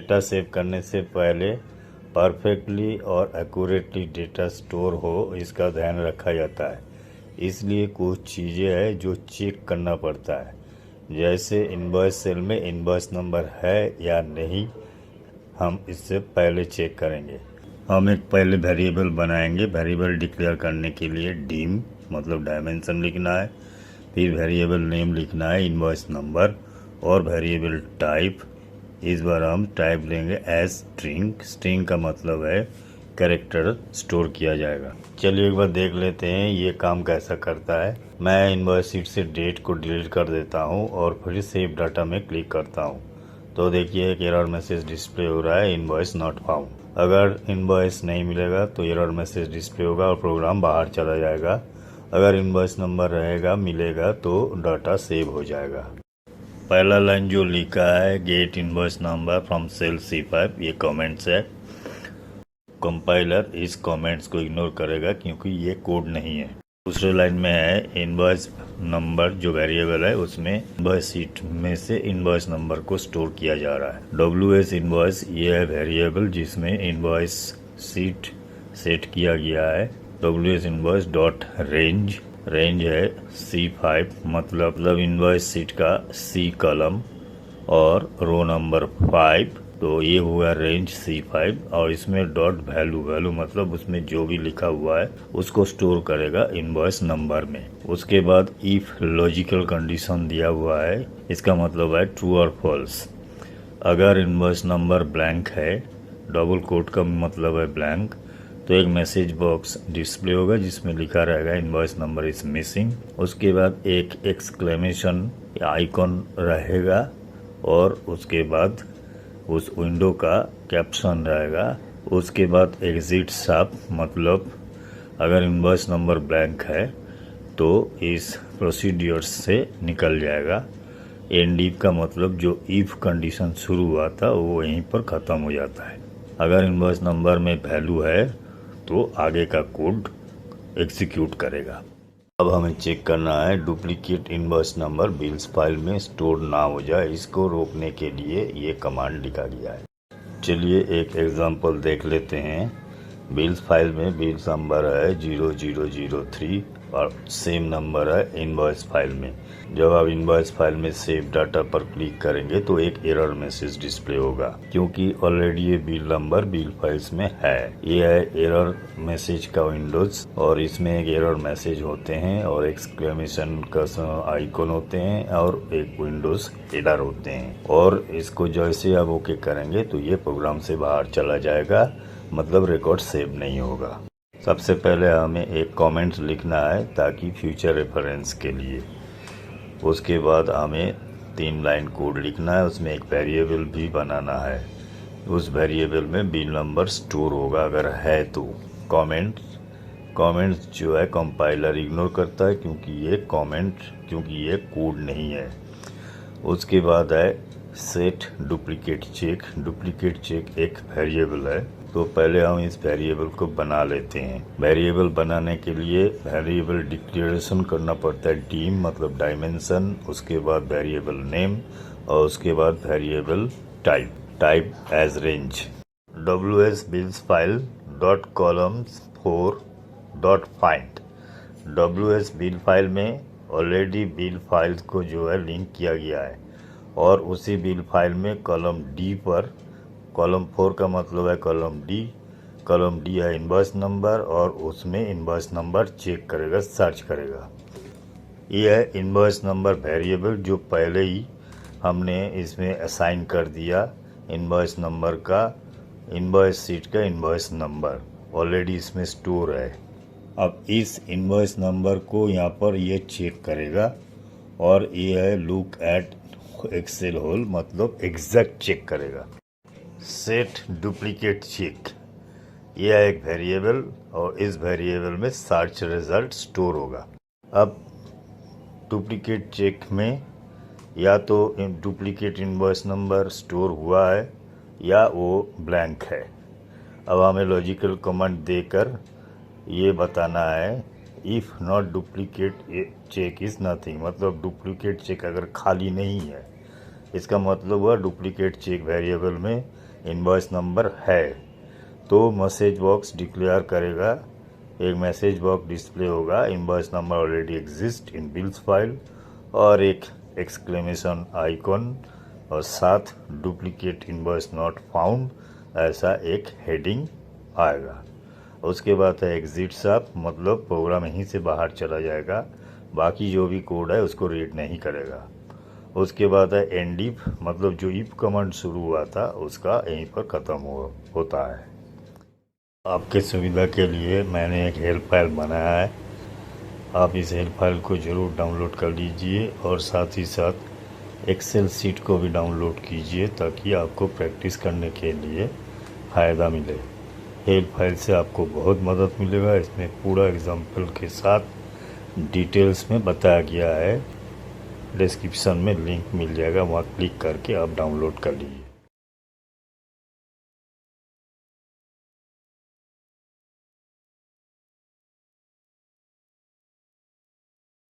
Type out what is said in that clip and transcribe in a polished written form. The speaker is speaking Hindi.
डेटा सेव करने से पहले परफेक्टली और एक्यूरेटली डेटा स्टोर हो, इसका ध्यान रखा जाता है। इसलिए कुछ चीज़ें हैं जो चेक करना पड़ता है, जैसे इनवॉइस सेल में इनवॉइस नंबर है या नहीं, हम इससे पहले चेक करेंगे। हम एक पहले वेरिएबल बनाएंगे। वेरिएबल डिक्लेयर करने के लिए डीम मतलब डायमेंशन लिखना है, फिर वेरिएबल नेम लिखना है, इनवॉइस नंबर, और वेरिएबल टाइप, इस बार हम टाइप लेंगे एज स्ट्रिंग। स्ट्रिंग का मतलब है कैरेक्टर स्टोर किया जाएगा। चलिए एक बार देख लेते हैं ये काम कैसा करता है। मैं इनवॉइस शीट से डेट को डिलीट कर देता हूँ और फिर सेव डाटा में क्लिक करता हूँ, तो देखिए एक एरर मैसेज डिस्प्ले हो रहा है, इनवॉइस नॉट फाउंड। अगर इनवॉइस नहीं मिलेगा तो एरर मैसेज डिस्प्ले होगा और प्रोग्राम बाहर चला जाएगा। अगर इनवॉइस नंबर रहेगा मिलेगा तो डाटा सेव हो जाएगा। पहला लाइन जो लिखा है get invoice number from cell C5, ये कमेंट्स है। कंपाइलर इस कमेंट्स को इग्नोर करेगा क्योंकि ये कोड नहीं है। दूसरे लाइन में है इनवॉइस नंबर जो वेरिएबल है उसमें इनवॉइस शीट में से इनवॉइस नंबर को स्टोर किया जा रहा है। WS इनवॉइस ये है वेरिएबल जिसमें इनवॉइस शीट सेट किया गया है। WS invoice dot range, range है C5 मतलब इनवॉइस शीट का C कॉलम और रो नंबर 5, तो ये हुआ रेंज C5। और इसमें डॉट वैल्यू, वैल्यू मतलब उसमें जो भी लिखा हुआ है उसको स्टोर करेगा इनवॉइस नंबर में। उसके बाद इफ लॉजिकल कंडीशन दिया हुआ है, इसका मतलब है ट्रू और फॉल्स। अगर इनवॉइस नंबर ब्लैंक है, डबल कोट का मतलब है ब्लैंक, तो एक मैसेज बॉक्स डिस्प्ले होगा जिसमें लिखा रहेगा इनवॉइस नंबर इज मिसिंग। उसके बाद एक एक्सक्लेमेशन आइकॉन रहेगा और उसके बाद उस विंडो का कैप्शन रहेगा। उसके बाद एग्जिट साफ मतलब अगर इनवॉइस नंबर ब्लैंक है तो इस प्रोसीड्यूर से निकल जाएगा। एंड इफ का मतलब जो इफ कंडीशन शुरू हुआ था वो यहीं पर ख़त्म हो जाता है। अगर इनवॉइस नंबर में वैल्यू है तो आगे का कोड एग्जीक्यूट करेगा। अब हमें चेक करना है duplicate invoice number bills file में स्टोर ना हो जाए। इसको रोकने के लिए ये कमांड लिखा गया है। चलिए एक एग्जांपल देख लेते हैं। बिल्स फाइल में बिल्स नंबर है 0003 और सेम नंबर है इनवॉइस फाइल में। जब आप इनवॉइस फाइल में सेव डाटा पर क्लिक करेंगे तो एक एरर मैसेज डिस्प्ले होगा क्योंकि ऑलरेडी ये बिल नंबर बिल फाइल्स में है। ये है एरर मैसेज का विंडोज और इसमें एक एरर मैसेज होते हैं और एक्सक्लेमेशन का आइकॉन होते हैं और एक विंडोज एरर होते हैं। और इसको जैसे आप ओके करेंगे तो ये प्रोग्राम से बाहर चला जाएगा, मतलब रिकॉर्ड सेव नहीं होगा। सबसे पहले हमें एक कमेंट लिखना है ताकि फ्यूचर रेफरेंस के लिए। उसके बाद हमें 3 लाइन कोड लिखना है, उसमें एक वेरिएबल भी बनाना है। उस वेरिएबल में बिल नंबर स्टोर होगा अगर है तो। कमेंट्स जो है कंपाइलर इग्नोर करता है क्योंकि ये कोड नहीं है। उसके बाद है set duplicate check. Duplicate check एक वेरिएबल है, तो पहले हम इस वेरिएबल को बना लेते हैं। वेरिएबल बनाने के लिए वेरिएबल डिक्लेरेशन करना पड़ता है, डीम मतलब डायमेंशन, उसके बाद वेरिएबल नेम और उसके बाद variable type as range. WS bills file dot columns 4 dot find. WS bill file में ऑलरेडी बिल फाइल्स को जो है लिंक किया गया है और उसी बिल फाइल में कॉलम डी पर, कॉलम 4 का मतलब है कॉलम डी है इनवॉइस नंबर और उसमें इनवॉइस नंबर चेक करेगा, सर्च करेगा। ये है इनवॉइस नंबर वेरिएबल जो पहले ही हमने इसमें असाइन कर दिया। इनवॉइस नंबर का, इनवॉइस शीट का इनवॉइस नंबर ऑलरेडी इसमें स्टोर है। अब इस इनवॉइस नंबर को यहाँ पर ये चेक करेगा और ये है लुक एट एक्सेल होल मतलब एग्जैक्ट चेक करेगा। सेट डुप्लीकेट चेक, यह है एक वेरिएबल और इस वेरिएबल में सर्च रिजल्ट स्टोर होगा। अब डुप्लीकेट चेक में या तो डुप्लीकेट इनवॉइस नंबर स्टोर हुआ है या वो ब्लैंक है। अब हमें लॉजिकल कमांड देकर ये बताना है if not duplicate check is nothing, मतलब डुप्लीकेट चेक अगर खाली नहीं है, इसका मतलब हुआ डुप्लीकेट चेक वेरिएबल में इनवॉइस नंबर है तो मैसेज बॉक्स डिक्लेयर करेगा, एक मैसेज बॉक्स डिस्प्ले होगा, invoice number already exist in bills file, और एक एक्सक्लेमेशन आइकॉन और साथ डुप्लीकेट इनवॉइस नॉट फाउंड ऐसा एक हेडिंग आएगा। उसके बाद है एग्जिट सब, मतलब प्रोग्राम यहीं से बाहर चला जाएगा, बाकी जो भी कोड है उसको रीड नहीं करेगा। उसके बाद है एंड इफ, मतलब जो इफ कमांड शुरू हुआ था उसका यहीं पर ख़त्म होता है। आपके सुविधा के लिए मैंने एक हेल्प फाइल बनाया है, आप इस हेल्प फाइल को ज़रूर डाउनलोड कर लीजिए और साथ ही साथ एक्सेल सीट को भी डाउनलोड कीजिए ताकि आपको प्रैक्टिस करने के लिए फ़ायदा मिले। हेल्प फाइल से आपको बहुत मदद मिलेगा, इसमें पूरा एग्जाम्पल के साथ डिटेल्स में बताया गया है। डिस्क्रिप्शन में लिंक मिल जाएगा, वहाँ क्लिक करके आप डाउनलोड कर लीजिए।